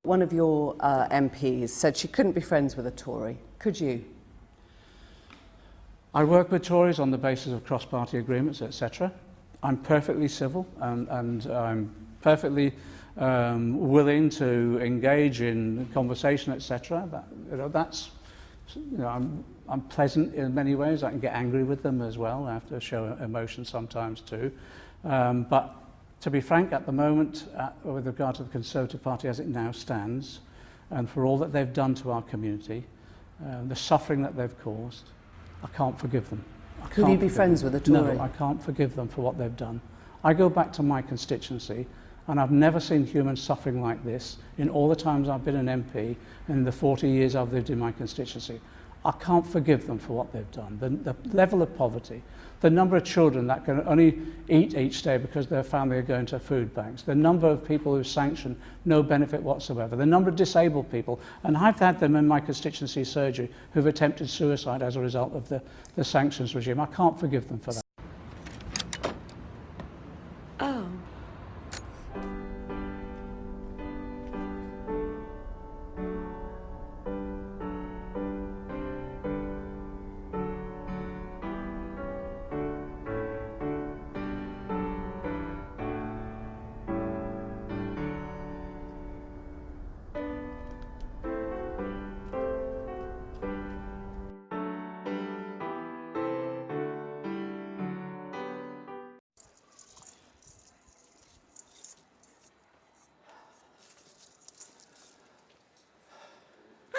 One of your MPs said she couldn't be friends with a Tory. Could you? I work with Tories on the basis of cross-party agreements, etc. I'm perfectly civil and I'm perfectly willing to engage in conversation, etc. I'm pleasant in many ways. I can get angry with them as well. I have to show emotion sometimes too. But to be frank, at the moment, with regard to the Conservative Party as it now stands, and for all that they've done to our community, the suffering that they've caused, I can't forgive them. Could you be friends with a Tory? No, I can't forgive them for what they've done. I go back to my constituency, and I've never seen human suffering like this in all the times I've been an MP and in the 40 years I've lived in my constituency. I can't forgive them for what they've done. The level of poverty, the number of children that can only eat each day because their family are going to food banks, the number of people who sanction no benefit whatsoever, the number of disabled people, and I've had them in my constituency surgery who've attempted suicide as a result of the sanctions regime. I can't forgive them for that. Oh.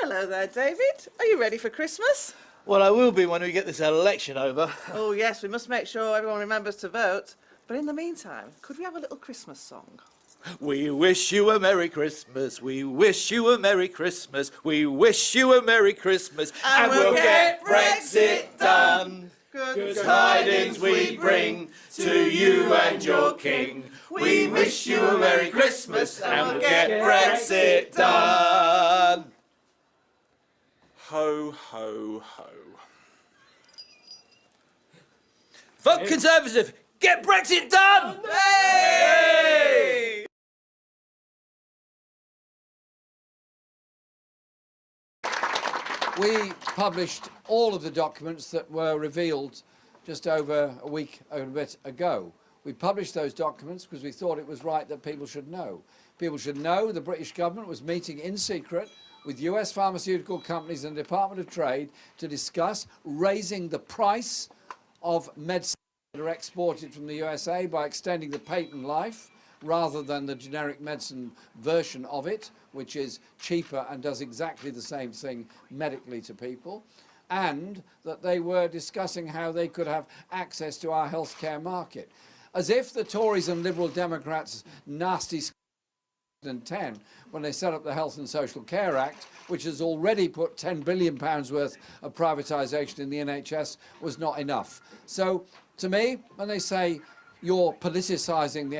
Hello there, David. Are you ready for Christmas? Well, I will be when we get this election over. Oh yes, we must make sure everyone remembers to vote. But in the meantime, could we have a little Christmas song? We wish you a Merry Christmas. We wish you a Merry Christmas. We wish you a Merry Christmas. And we'll get Brexit done. Good tidings we bring to you and your king. We wish you a Merry Christmas and we'll get Brexit done. Ho, ho, ho. Vote Conservative! Get Brexit done! Hey! We published all of the documents that were revealed just over a week and a bit ago. We published those documents because we thought it was right that people should know. People should know the British government was meeting in secret with US pharmaceutical companies and the Department of Trade to discuss raising the price of medicines that are exported from the USA by extending the patent life rather than the generic medicine version of it, which is cheaper and does exactly the same thing medically to people, and that they were discussing how they could have access to our healthcare market. As if the Tories and Liberal Democrats' nasty 2010, when they set up the Health and Social Care Act, which has already put £10 billion worth of privatisation in the NHS, was not enough. So, to me, when they say you're politicising the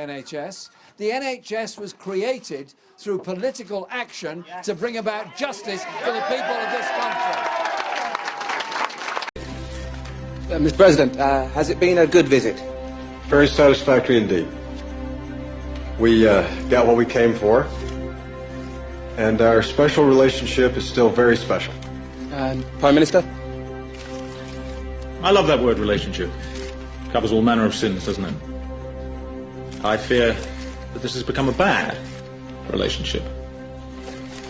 NHS was created through political action to bring about justice for the people of this country. Mr. President, has it been a good visit? Very satisfactory indeed. We got what we came for, and our special relationship is still very special. Prime Minister? I love that word, relationship. It covers all manner of sins, doesn't it? I fear that this has become a bad relationship.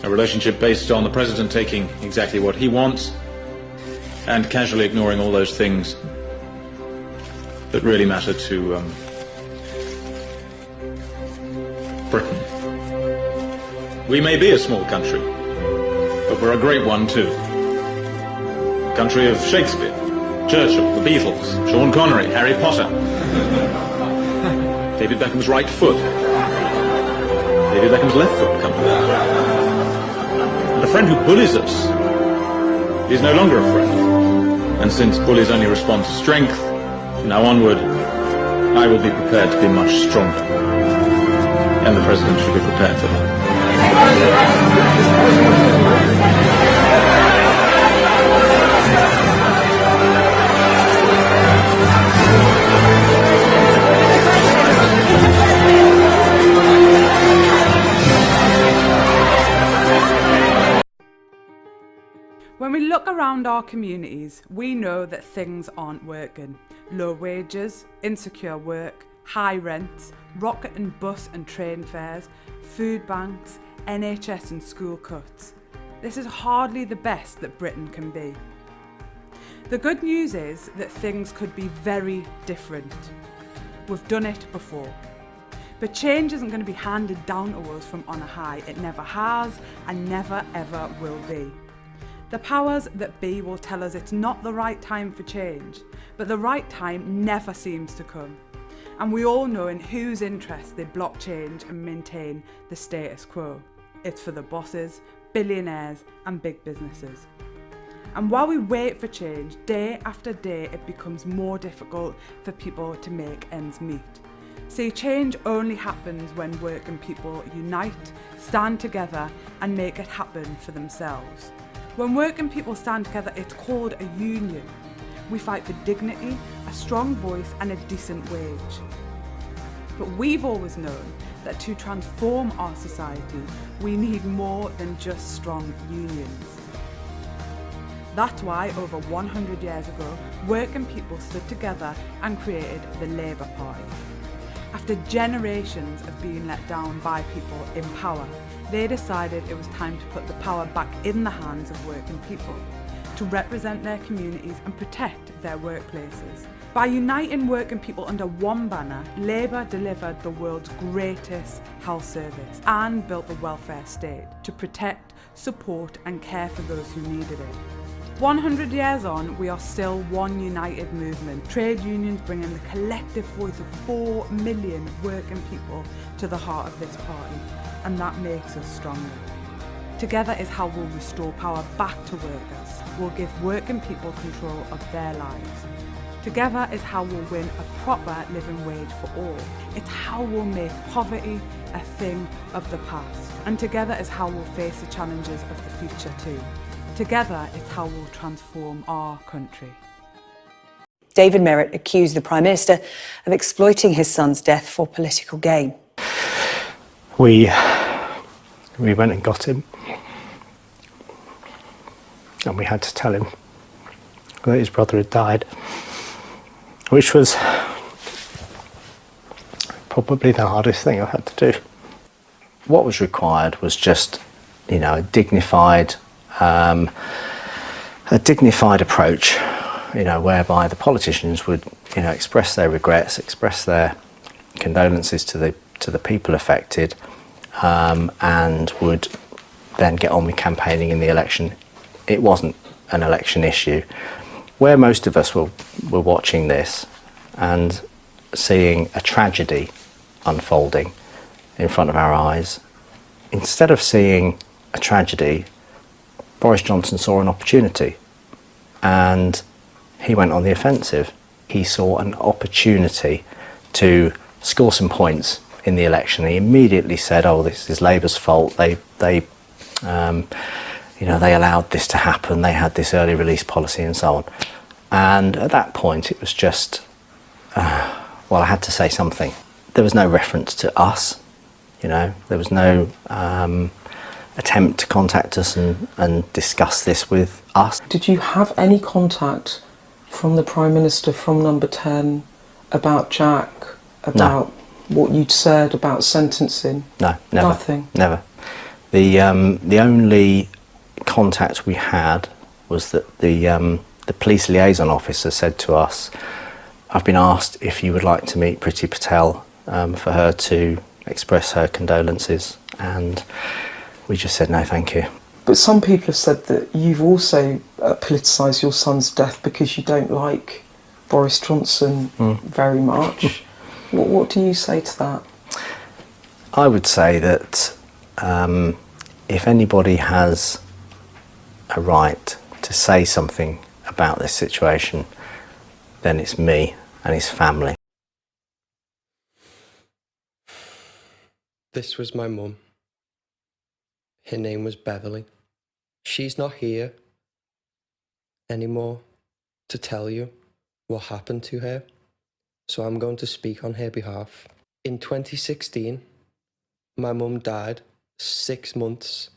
A relationship based on the President taking exactly what he wants and casually ignoring all those things that really matter to Britain. We may be a small country, but we're a great one too. A country of Shakespeare, Churchill, the Beatles, Sean Connery, Harry Potter, David Beckham's right foot, David Beckham's left foot company. And a friend who bullies us is no longer a friend. And since bullies only respond to strength, from now onward, I will be prepared to be much stronger. And the President should be prepared for that. When we look around our communities, we know that things aren't working. Low wages, insecure work, high rents, rocket and bus and train fares, food banks, NHS and school cuts. This is hardly the best that Britain can be. The good news is that things could be very different. We've done it before. But change isn't going to be handed down to us from on high. It never has and never ever will be. The powers that be will tell us it's not the right time for change, but the right time never seems to come. And we all know in whose interest they block change and maintain the status quo. It's for the bosses, billionaires and big businesses. And while we wait for change, day after day it becomes more difficult for people to make ends meet. See, change only happens when working people unite, stand together and make it happen for themselves. When working people stand together, it's called a union. We fight for dignity, a strong voice and a decent wage. But we've always known that to transform our society, we need more than just strong unions. That's why over 100 years ago, working people stood together and created the Labour Party. After generations of being let down by people in power, they decided it was time to put the power back in the hands of working people, to represent their communities and protect their workplaces. By uniting working people under one banner, Labour delivered the world's greatest health service and built the welfare state to protect, support and care for those who needed it. 100 years on, we are still one united movement. Trade unions bringing the collective voice of 4 million working people to the heart of this party, and that makes us stronger. Together is how we'll restore power back to workers. We'll give working people control of their lives. Together is how we'll win a proper living wage for all. It's how we'll make poverty a thing of the past. And together is how we'll face the challenges of the future too. Together is how we'll transform our country. David Merritt accused the Prime Minister of exploiting his son's death for political gain. We went and got him, and we had to tell him that his brother had died, which was probably the hardest thing I had to do. What was required was just, a dignified approach, whereby the politicians would, express their regrets, express their condolences to the people affected, and would then get on with campaigning in the election. It wasn't an election issue. Where most of us were watching this and seeing a tragedy unfolding in front of our eyes, instead of seeing a tragedy, Boris Johnson saw an opportunity and he went on the offensive. He saw an opportunity to score some points in the election. He immediately said, "Oh, this is Labour's fault. They allowed this to happen. They had this early release policy and so on." And at that point, it was just, I had to say something. There was no reference to us, there was no attempt to contact us and discuss this with us. Did you have any contact from the Prime Minister, from Number 10, about Jack, about what you'd said about sentencing? No, never. Nothing? Never. The only contact we had was that the police liaison officer said to us, "I've been asked if you would like to meet Priti Patel for her to express her condolences," and we just said no, thank you. But some people have said that you've also politicised your son's death because you don't like Boris Johnson very much. What do you say to that? I would say that if anybody has a right to say something about this situation, then it's me and his family. This was my mum. Her name was Beverly. She's not here anymore to tell you what happened to her, so I'm going to speak on her behalf. In 2016, my mum died 6 months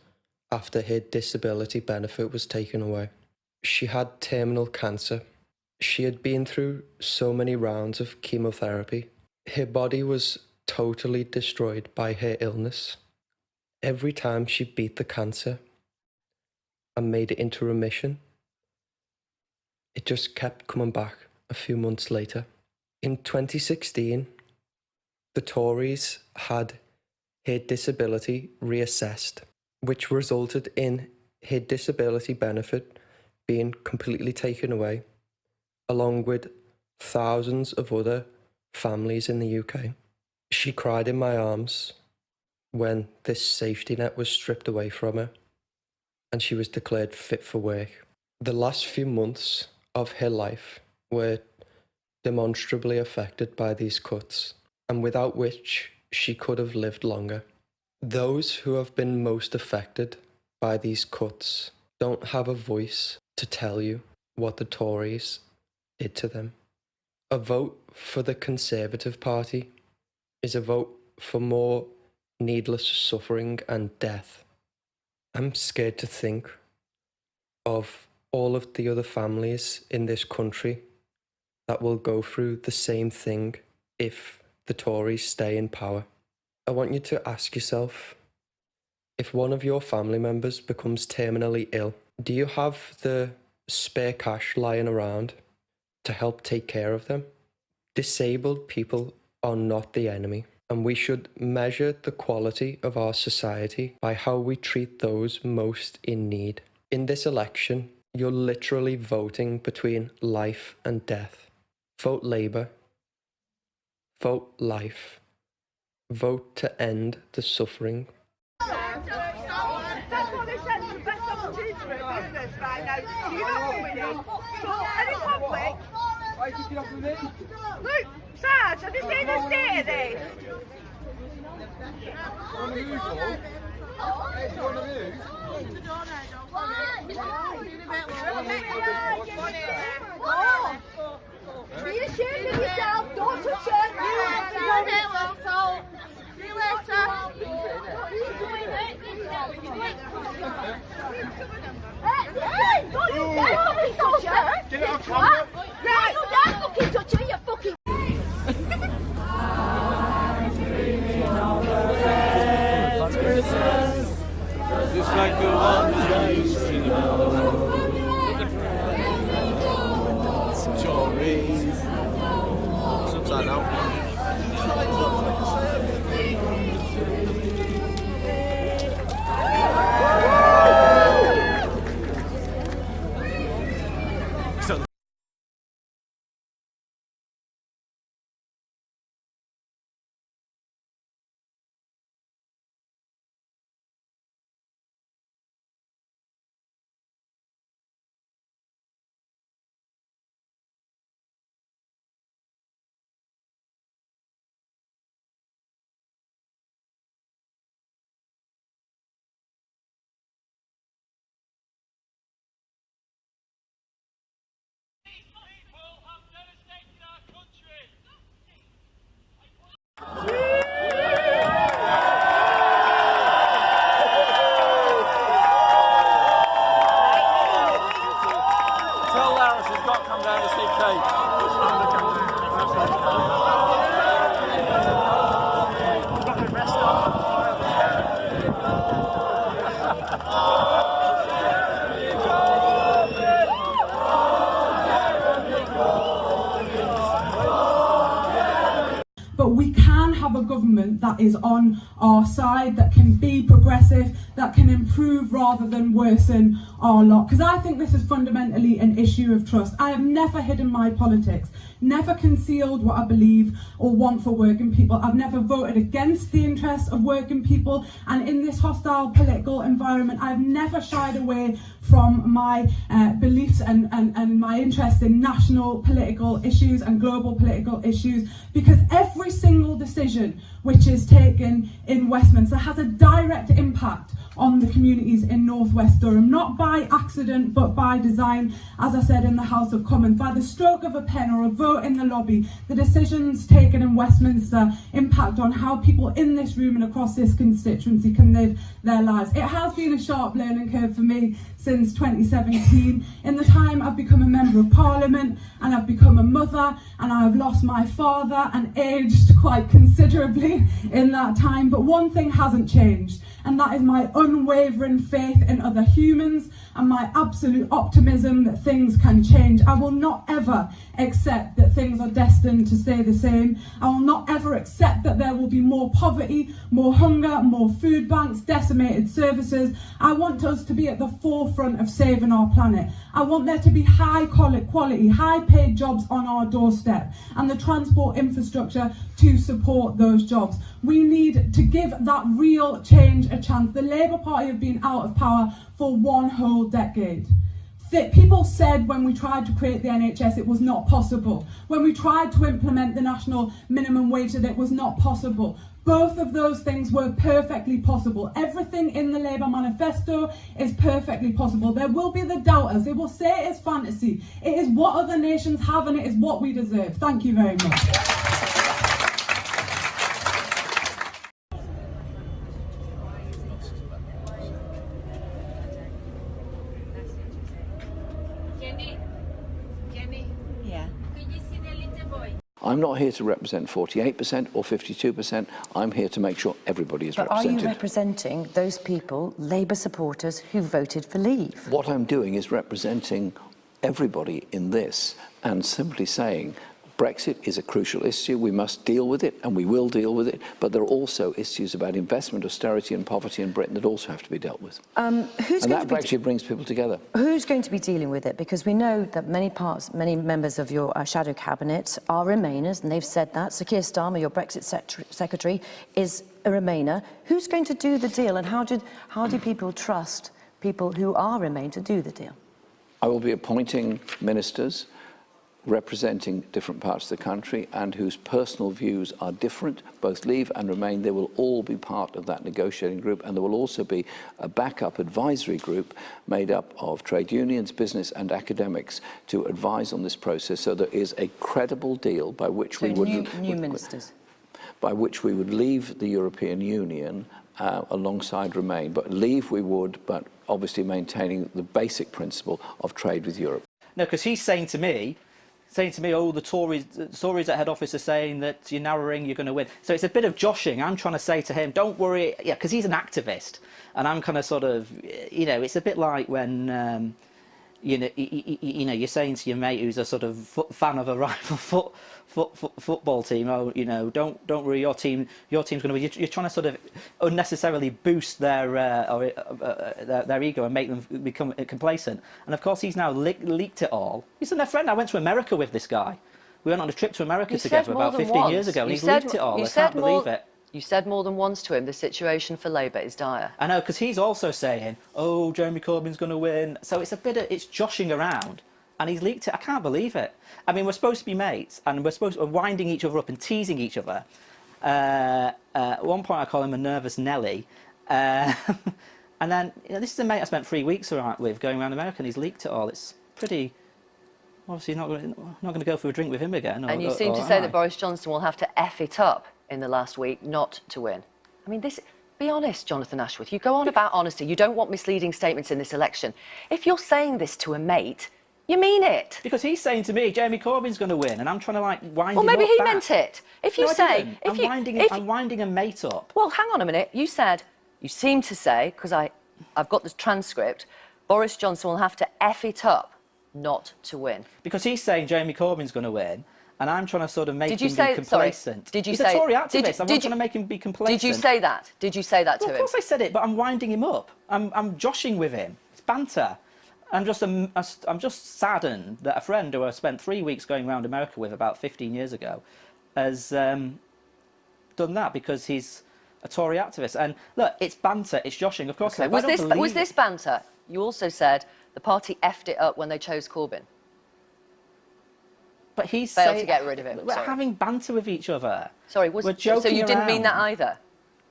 after her disability benefit was taken away. She had terminal cancer. She had been through so many rounds of chemotherapy. Her body was totally destroyed by her illness. Every time she beat the cancer and made it into remission, it just kept coming back a few months later. In 2016, the Tories had her disability reassessed, which resulted in her disability benefit being completely taken away, along with thousands of other families in the UK. She cried in my arms when this safety net was stripped away from her and she was declared fit for work. The last few months of her life were demonstrably affected by these cuts, and without which she could have lived longer. Those who have been most affected by these cuts don't have a voice to tell you what the Tories did to them. A vote for the Conservative Party is a vote for more needless suffering and death. I'm scared to think of all of the other families in this country that will go through the same thing if the Tories stay in power. I want you to ask yourself, if one of your family members becomes terminally ill, do you have the spare cash lying around to help take care of them? Disabled people are not the enemy, and we should measure the quality of our society by how we treat those most in need. In this election, you're literally voting between life and death. Vote Labour. Vote life. Vote to end the suffering. That's what they said, it's the best opportunity for business right now. So you're not doing it. So any public... Why are you kicking off with me? Look, Sarge, have you seen the state of this? Be ashamed of yourself, don't touch it. See you later. Hey, don't you dare fucking touch her. Get it on camera. Right, you dare fucking touch her, you fucking... Just like the ones I used to know. Tories. Upside down. But we can have a government that is on our side, that can be progressive, that can improve rather than worsen our lot. Because I think this is fundamentally an issue of trust. I have never hidden my politics, never concealed what I believe or want for working people. I've never voted against the interests of working people. And in this hostile political environment, I've never shied away from my beliefs and my interest in national political issues and global political issues, because every single decision which is taken in Westminster has a direct impact on the communities in North West Durham, not by accident but by design, as I said in the House of Commons. By the stroke of a pen or a vote in the lobby, the decisions taken in Westminster impact on how people in this room and across this constituency can live their lives. It has been a sharp learning curve for me since 2017. In the time I've become a Member of Parliament and I've become a mother, and I've lost my father and aged quite considerably in that time, but one thing hasn't changed, and that is my unwavering faith in other humans and my absolute optimism that things can change. I will not ever accept that things are destined to stay the same. I will not ever accept that there will be more poverty, more hunger, more food banks, decimated services. I want us to be at the forefront of saving our planet. I want there to be high quality, high paid jobs on our doorstep and the transport infrastructure to support those jobs. We need to give that real change a chance. The Labour Party have been out of power for one whole decade. People said when we tried to create the NHS it was not possible. When we tried to implement the national minimum wage that it was not possible. Both of those things were perfectly possible. Everything in the Labour manifesto is perfectly possible. There will be the doubters. They will say it is fantasy. It is what other nations have and it is what we deserve. Thank you very much. I'm not here to represent 48% or 52%. I'm here to make sure everybody is represented. Are you representing those people, Labour supporters, who voted for leave? What I'm doing is representing everybody in this and simply saying Brexit is a crucial issue. We must deal with it, and we will deal with it. But there are also issues about investment, austerity and poverty in Britain that also have to be dealt with. And that Brexit brings people together. Who's going to be dealing with it? Because we know that many members of your shadow cabinet are Remainers, and they've said that. Sir Keir Starmer, your Brexit secretary, is a Remainer. Who's going to do the deal, and how do people trust people who are Remain to do the deal? I will be appointing ministers representing different parts of the country and whose personal views are different, both Leave and Remain. They will all be part of that negotiating group, and there will also be a backup advisory group made up of trade unions, business and academics to advise on this process, so there is a credible deal by which new ministers. By which we would leave the European Union alongside Remain. But leave we would, but obviously maintaining the basic principle of trade with Europe. No, because he's saying to me, oh, the Tories at head office are saying that you're narrowing, you're going to win. So it's a bit of joshing. I'm trying to say to him, don't worry, yeah, because he's an activist, and I'm kind of sort of, you know, it's a bit like when, you know, you're saying to your mate who's a sort of fan of a rival football team, oh, you know, don't worry, your team's going to win. You're trying to sort of unnecessarily boost their ego and make them become complacent. And of course, he's now leaked it all. He's their friend. I went to America with this guy. We went on a trip to America together about 15 years ago, and he's leaked it all. I can't believe it. You said more than once to him the situation for Labour is dire. I know, because he's also saying, oh, Jeremy Corbyn's going to win. So it's a bit of, it's joshing around, and he's leaked it. I can't believe it. I mean, we're supposed to be mates, and we're winding each other up and teasing each other. At one point I call him a nervous Nelly. And then, you know, this is a mate I spent 3 weeks with going around America, and he's leaked it all. It's pretty... Obviously not going to go for a drink with him again. And you seem to say that Boris Johnson will have to F it up in the last week not to win. I mean, be honest, Jonathan Ashworth. You go on about honesty. You don't want misleading statements in this election. If you're saying this to a mate, you mean it. Because he's saying to me, Jeremy Corbyn's going to win, and I'm trying to, like, wind him up. Well, maybe he back. meant it. If you No, say... I'm winding a mate up. Well, hang on a minute. You seem to say, because I've got the transcript, Boris Johnson will have to F it up not to win. Because he's saying Jeremy Corbyn's going to win, and I'm trying to sort of make him be complacent. Sorry, did you he's say... a Tory activist. I'm not trying to make him be complacent. Did you say that? Did you say that to him? Of course I said it, but I'm winding him up. I'm joshing with him. It's banter. I'm just saddened that a friend who I spent 3 weeks going around America with about 15 years ago has done that, because he's a Tory activist. And look, it's banter, it's joshing. Of course, Okay. Was this banter? You also said the party effed it up when they chose Corbyn. But he's failed to get rid of him. We're Sorry. having banter with each other. Sorry, we're joking so you didn't mean that around. either?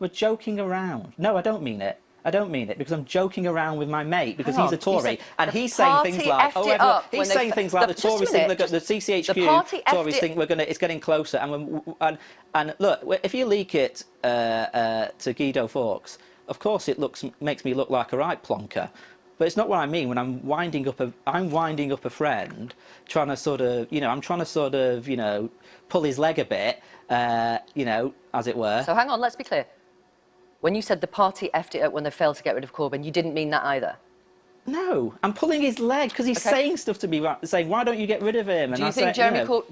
We're joking around. No, I don't mean it. I don't mean it because I'm joking around with my mate because Hang he's a on, you Tory said and the he's saying things party like, effed it up he's when they saying f- things like the just a Tories think minute, the the CCHQ party effed Tories it- think it's getting closer and look, if you leak it to Guido Fawkes, of course it makes me look like a right plonker. But it's not what I mean when I'm winding up a friend, trying to sort of, pull his leg a bit, as it were. So hang on, let's be clear. When you said the party effed it up when they failed to get rid of Corbyn, you didn't mean that either? No, I'm pulling his leg because he's saying stuff to me, saying, why don't you get rid of him? And Do you I think say, Jeremy you know, Corbyn...